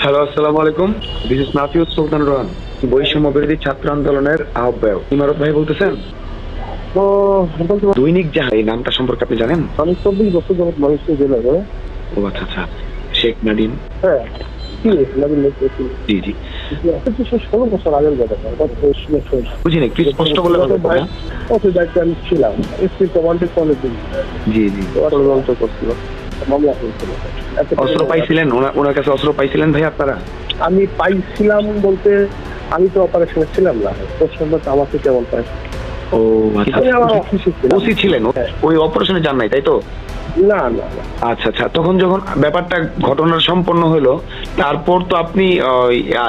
Hello, আসসালামু আলাইকুম। This is নাফিউজ সুলতান রোহান, বৈষম্য বিরোধী ছাত্র আন্দোলনের আহ্বায়ক। ইমারত ভাই বলতেছেন? তো দৈনিক জাহাজ এই নামটা সম্পর্কে আপনি জানেন? আমি 24 বছর যাবত মানুষকে জেলায় হ্যাঁ ও আচ্ছা আচ্ছা, শেখ নাদিম। হ্যাঁ কি নাবিল লেখছি জি জি, 16 বছর আগের কথা বুঝিনি, একটু স্পষ্ট বলে বলবেন ভাইয়া? দায়িত্বে আমি ছিলাম এসপি কমান্ডের অনেকদিন জি জি। ষড়যন্ত্র করছিল, মামলা হয়েছিল। অস্ত্র পাইছিলেন ওনার কাছে? অস্ত্র পাইছিলেন ভাই আপনারা? আমি পাইছিলাম বলতে আমি তো অপারেশনে ছিলাম না, প্রশ্নটা তো আমাকে কেমন পাই। ও আচ্ছা, আমি আমার অফিসে ছিলাম। ওসি ছিলেন, ওই অপারেশনে যান নাই তাই তো? না না না আচ্ছা আচ্ছা, তখন যখন ব্যাপারটা ঘটনার সম্পন্ন হলো, তারপর তো আপনি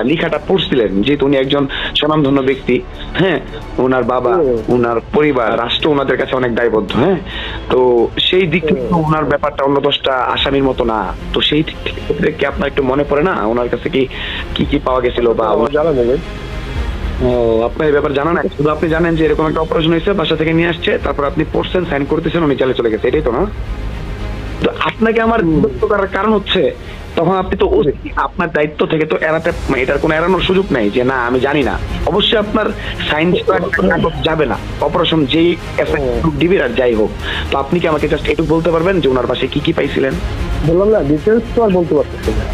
লেখাটা পড়ছিলেন, যেহেতু উনি একজন স্বনামধন্য ব্যক্তি। হ্যাঁ, ওনার বাবা, ওনার পরিবার, রাষ্ট্র ওনাদের কাছে অনেক দায়বদ্ধ। হ্যাঁ, তো সেই দিক থেকে তো ওনার ব্যাপারটা অন্য 10টা আসামির মতো না। তো সেই দিক থেকে কি আপনার একটু মনে পড়ে না ওনার কাছে কি কি পাওয়া গেছিল বা জানা নেবেন? ও, আপনার এই ব্যাপার জানা নাই, শুধু আপনি জানেন যে এরকম একটা অপারেশন হয়েছে, বাসা থেকে নিয়ে আসছে, তারপর আপনি পড়ছেন, সাইন করতেছেন, উনি চলে গেছে, এটাই তো না? তো আপনাকে আমার বিরক্ত করার কারণ হচ্ছে, তখন আপনি তো আপনার দায়িত্ব থেকে তো এড়াতে, এটার কোনো এড়ানোর সুযোগ নাই যে না আমি জানি না। অবশ্যই আপনার সায়েন্স যাবে না, অপারেশন যেই ডিবির আর যাই হোক। তো আপনি কি আমাকে জাস্ট একটু বলতে পারবেন যে ওনার পাশে কি কি পাইছিলেন? বললাম না, ডিটেলস তো আর বলতে পারতেছি না।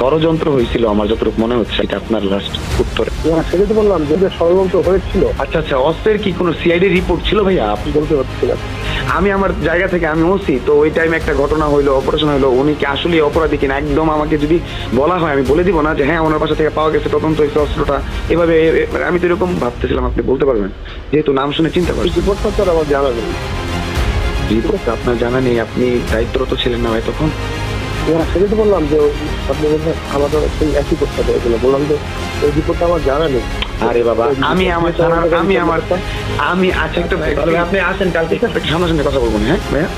ষড়যন্ত্র হয়েছিল আমার যতটুকু মনে হচ্ছে, এটা আপনার লাস্ট উত্তরে। সেটা তো বললাম যে ষড়যন্ত্র হয়েছিল। আচ্ছা আচ্ছা, অস্ত্রের কি কোনো সিআইডি রিপোর্ট ছিল ভাইয়া? আপনি বলতে পারতেছি না। আমি আমার জায়গা থেকে আমি ওসি, তো ওই টাইমে একটা ঘটনা হইলো, অপারেশন হইলো, উনি কি আসলে অপরাধী কিনা একদম আমাকে যদি বলা হয় আমি বলে দিব না যে হ্যাঁ ওনার বাসা থেকে পাওয়া গেছে, তদন্ত হয়েছে অস্ত্রটা, এভাবে আমি তো এরকম ভাবতেছিলাম। আপনি বলতে পারবেন, যেহেতু নাম শুনে চিন্তা করছি। রিপোর্টটা তো আমার জানা নেই। রিপোর্ট আপনার জানা নেই? আপনি দায়িত্বরত ছিলেন না ভাই তখন? সেটা তো বললাম যে আপনি বলছেন আমাদের সেই একই করতে হবে, এগুলো বললাম যে ওই রিপোর্টটা আমার জানা নেই। আরে বাবা, আমি আচ্ছা একটা, আপনি আসেন কালকে সামনাসামনি কথা বলবো না? হ্যাঁ ভাইয়া,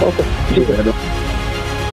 ওকে, ঠিক আছে।